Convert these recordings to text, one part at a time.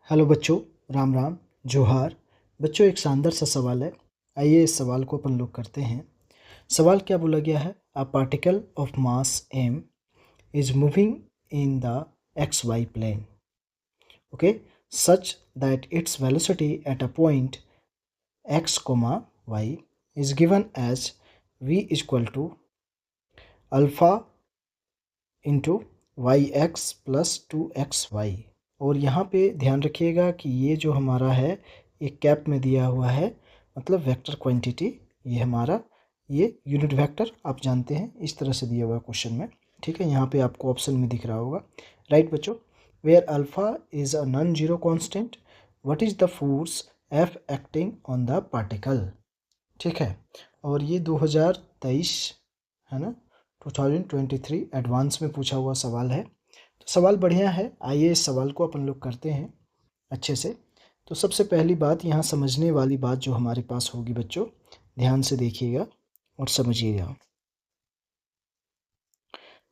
Hello बच्चों, राम राम, जोहार। बच्चों, एक शानदार सा सवाल है। आइए इस सवाल को अपन लोग करते हैं। सवाल क्या बोला गया है? A particle of mass m is moving in the X Y plane, okay, such that its velocity at a point x, y is given as v equal to alpha into Y X plus 2xy। और यहाँ पे ध्यान रखिएगा कि ये जो हमारा है एक कैप में दिया हुआ है, मतलब वेक्टर क्वांटिटी। ये हमारा ये यूनिट वेक्टर आप जानते हैं, इस तरह से दिया हुआ है क्वेश्चन में। ठीक है, यहाँ पे आपको ऑप्शन में दिख रहा होगा। राइट बच्चों, where alpha is a non zero constant, what is the force F acting on the particle. ठीक है, और ये 2023 है ना, 2023 एडवांस में पूछा हुआ सवाल है। तो सवाल बढ़िया है, आइए इस सवाल को अपन लोग करते हैं अच्छे से। तो सबसे पहली बात, यहाँ समझने वाली बात जो हमारे पास होगी बच्चों, ध्यान से देखिएगा और समझिएगा।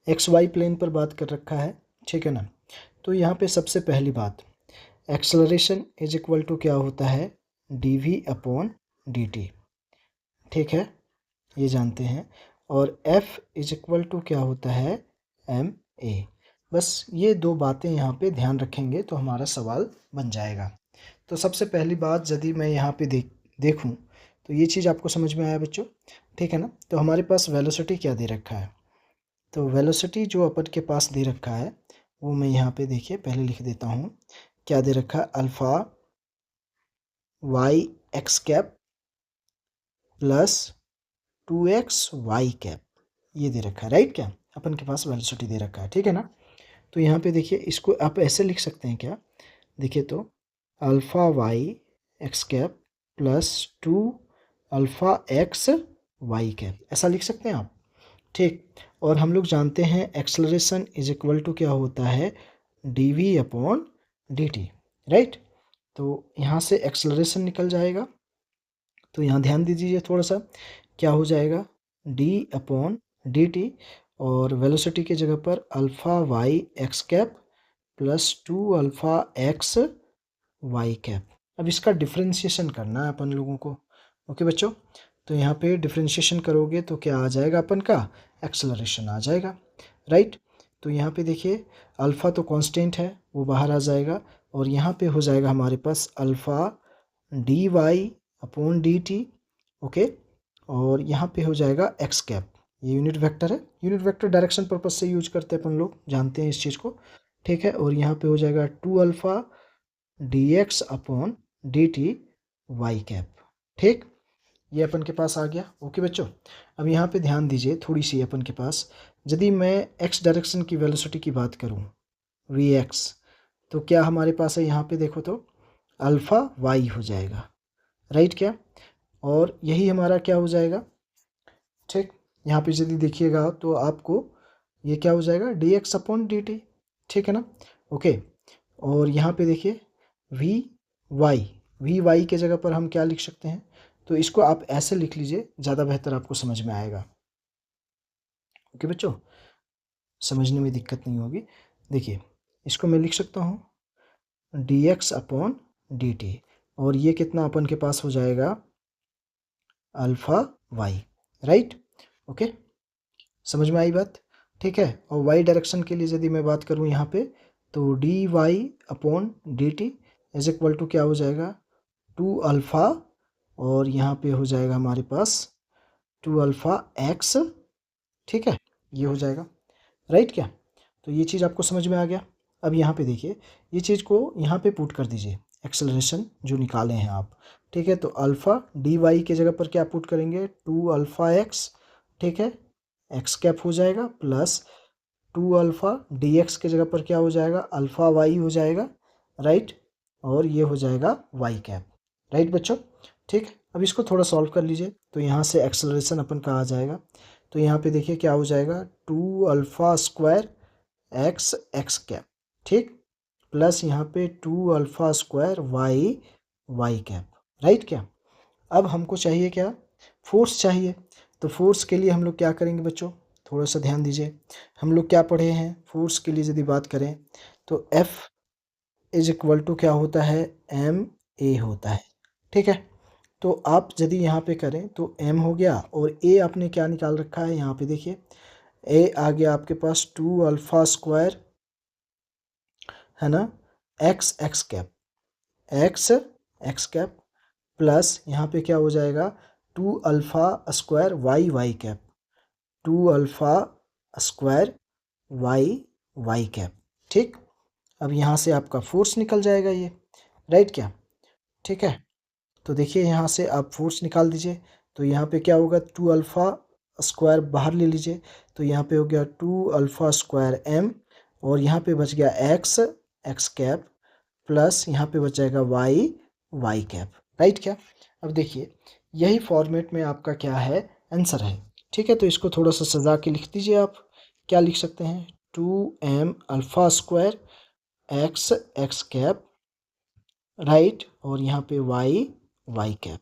एक्स वाई प्लेन पर बात कर रखा है, ठीक है ना। तो यहाँ पे सबसे पहली बात, एक्सेलरेशन इज इक्वल टू क्या होता है, D V upon D T. ठीक है, ये जानते हैं। और f इज इक्वल टू क्या होता है, एम ए। बस ये दो बातें यहाँ पे ध्यान रखेंगे तो हमारा सवाल बन जाएगा। तो सबसे पहली बात, यदि मैं यहाँ पे देखूँ तो ये चीज़ आपको समझ में आया बच्चों, ठीक है ना। तो हमारे पास वेलोसिटी क्या दे रखा है, तो वेलोसिटी जो अपन के पास दे रखा है वो मैं यहाँ पे देखिए पहले लिख देता हूँ। क्या दे रखा है, alpha Y X cap plus 2x Y cap, ये दे रखा है। राइट, क्या अपन के पास वेलोसिटी दे रखा है, ठीक है ना। तो यहाँ पे देखिए, इसको आप ऐसे लिख सकते हैं क्या, देखिए तो alpha Y X cap plus 2 alpha X Y cap, ऐसा लिख सकते हैं आप। ठीक, और हम लोग जानते हैं एक्सलरेशन इज इक्वल टू क्या होता है, D V upon D T. Right, तो यहाँ से एक्सलरेशन निकल जाएगा। तो यहाँ ध्यान दीजिए थोड़ा सा, क्या हो जाएगा, d अपॉन डी टी, और वेलोसिटी की जगह पर alpha Y X cap plus 2 alpha X Y cap. अब इसका डिफ्रेंशिएशन करना है अपन लोगों को। ओके बच्चों, तो यहाँ पे डिफ्रेंशिएशन करोगे तो क्या आ जाएगा, अपन का एक्सेलरेशन आ जाएगा। राइट, तो यहाँ पे देखिए अल्फ़ा तो कांस्टेंट है, वो बाहर आ जाएगा, और यहाँ पे हो जाएगा हमारे पास alpha D Y upon D T. Okay, और यहाँ पे हो जाएगा एक्स कैप, ये यूनिट वेक्टर है, यूनिट वेक्टर डायरेक्शन पर्पज से यूज करते हैं अपन लोग, जानते हैं इस चीज़ को। ठीक है, और यहाँ पे हो जाएगा 2 alpha D X upon D T Y cap. ठीक, ये अपन के पास आ गया। ओके बच्चों, अब यहाँ पे ध्यान दीजिए थोड़ी सी अपन के पास, यदि मैं एक्स डायरेक्शन की वेलोसिटी की बात करूँ, वी एक्स, तो क्या हमारे पास है, यहाँ पे देखो तो अल्फ़ा वाई हो जाएगा। राइट, क्या, और यही हमारा क्या हो जाएगा, ठीक, यहाँ पे यदि देखिएगा तो आपको ये क्या हो जाएगा, D X upon D T. ठीक है ना। ओके, और यहाँ पे देखिए वी वाई के जगह पर हम क्या लिख सकते हैं, तो इसको आप ऐसे लिख लीजिए, ज़्यादा बेहतर आपको समझ में आएगा। ओके बच्चों, समझने में दिक्कत नहीं होगी। देखिए, इसको मैं लिख सकता हूँ D X upon D T, और ये कितना अपन के पास हो जाएगा, अल्फ़ा वाई। राइट, ओके, समझ में आई बात। ठीक है, और वाई डायरेक्शन के लिए यदि मैं बात करूँ यहाँ पे, तो D Y upon D T is equal to क्या हो जाएगा, 2 अल्फ़ा, और यहाँ पे हो जाएगा हमारे पास 2 अल्फ़ा एक्स। ठीक है, ये हो जाएगा। राइट, क्या, तो ये चीज़ आपको समझ में आ गया। अब यहाँ पे देखिए, ये चीज़ को यहाँ पे पुट कर दीजिए, एक्सेलरेशन जो निकाले हैं आप। ठीक है, तो अल्फ़ा डी वाई के जगह पर क्या पुट करेंगे, 2 अल्फ़ा एक्स। ठीक है, एक्स कैप हो जाएगा, प्लस 2 अल्फ़ा डी एक्स के जगह पर क्या हो जाएगा, अल्फ़ा वाई हो जाएगा। राइट, और ये हो जाएगा वाई कैप। राइट बच्चों, ठीक, अब इसको थोड़ा सॉल्व कर लीजिए, तो यहाँ से एक्सेलरेशन अपन का आ जाएगा। तो यहाँ पे देखिए क्या हो जाएगा, 2 alpha square X X cap, ठीक, प्लस यहाँ पे 2 alpha square Y Y cap. Right, क्या, अब हमको चाहिए क्या, फोर्स चाहिए। तो फोर्स के लिए हम लोग क्या करेंगे बच्चों, थोड़ा सा ध्यान दीजिए। हम लोग क्या पढ़े हैं, फोर्स के लिए यदि बात करें तो एफ इज इक्वल टू क्या होता है, एम ए होता है। ठीक है, तो आप यदि यहाँ पे करें तो एम हो गया और ए आपने क्या निकाल रखा है यहाँ पे देखिए, ए आ गया आपके पास 2 अल्फा स्क्वायर है ना, X X cap, X X cap plus यहाँ पे क्या हो जाएगा 2 alpha square Y Y cap, 2 alpha square Y Y cap. ठीक, अब यहाँ से आपका फोर्स निकल जाएगा ये, राइट क्या। ठीक है, तो देखिए यहाँ से आप फोर्स निकाल दीजिए, तो यहाँ पे क्या होगा 2 अल्फा स्क्वायर बाहर ले लीजिए, तो यहाँ पे हो गया 2 अल्फा स्क्वायर एम और यहाँ पे बच गया एक्स एक्स कैप प्लस यहाँ पे बच जाएगा वाई वाई कैप, राइट क्या। अब देखिए यही फॉर्मेट में आपका क्या है, आंसर है। ठीक है, तो इसको थोड़ा सा सजा के लिख दीजिए आप, क्या लिख सकते हैं 2m alpha square X X cap, right, और यहाँ पे वाई वाई कैप।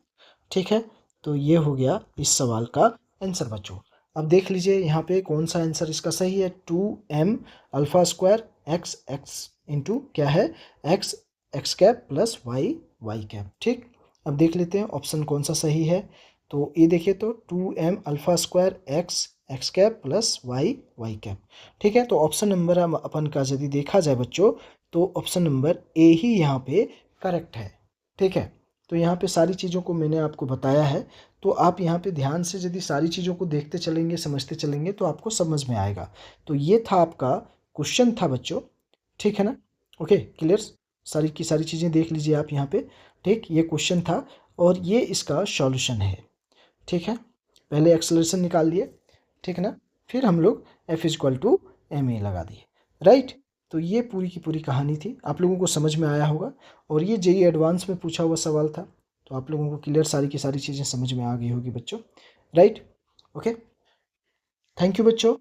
ठीक है, तो ये हो गया इस सवाल का आंसर बच्चों। अब देख लीजिए यहाँ पे कौन सा आंसर इसका सही है, 2m alpha square X X into क्या है X X cap plus Y Y cap. ठीक, अब देख लेते हैं ऑप्शन कौन सा सही है, तो ये देखिए तो 2m alpha square X X cap plus Y Y cap. ठीक है, तो ऑप्शन नंबर हम अपन का यदि देखा जाए बच्चों, तो ऑप्शन नंबर ए ही यहाँ पे करेक्ट है। ठीक है, तो यहाँ पे सारी चीज़ों को मैंने आपको बताया है, तो आप यहाँ पे ध्यान से यदि सारी चीज़ों को देखते चलेंगे समझते चलेंगे तो आपको समझ में आएगा। तो ये था आपका क्वेश्चन था बच्चों, ठीक है ना। ओके क्लियर, सारी की सारी चीज़ें देख लीजिए आप यहाँ पे। ठीक, ये क्वेश्चन था और ये इसका सॉल्यूशन है। ठीक है, पहले एक्सेलरेशन निकाल लिए, ठीक है ना, फिर हम लोग F equal to M A लगा दिए, राइट। तो ये पूरी की पूरी कहानी थी, आप लोगों को समझ में आया होगा और ये जेई एडवांस में पूछा हुआ सवाल था, तो आप लोगों को क्लियर सारी की सारी चीज़ें समझ में आ गई होगी बच्चों, राइट। ओके, थैंक यू बच्चों।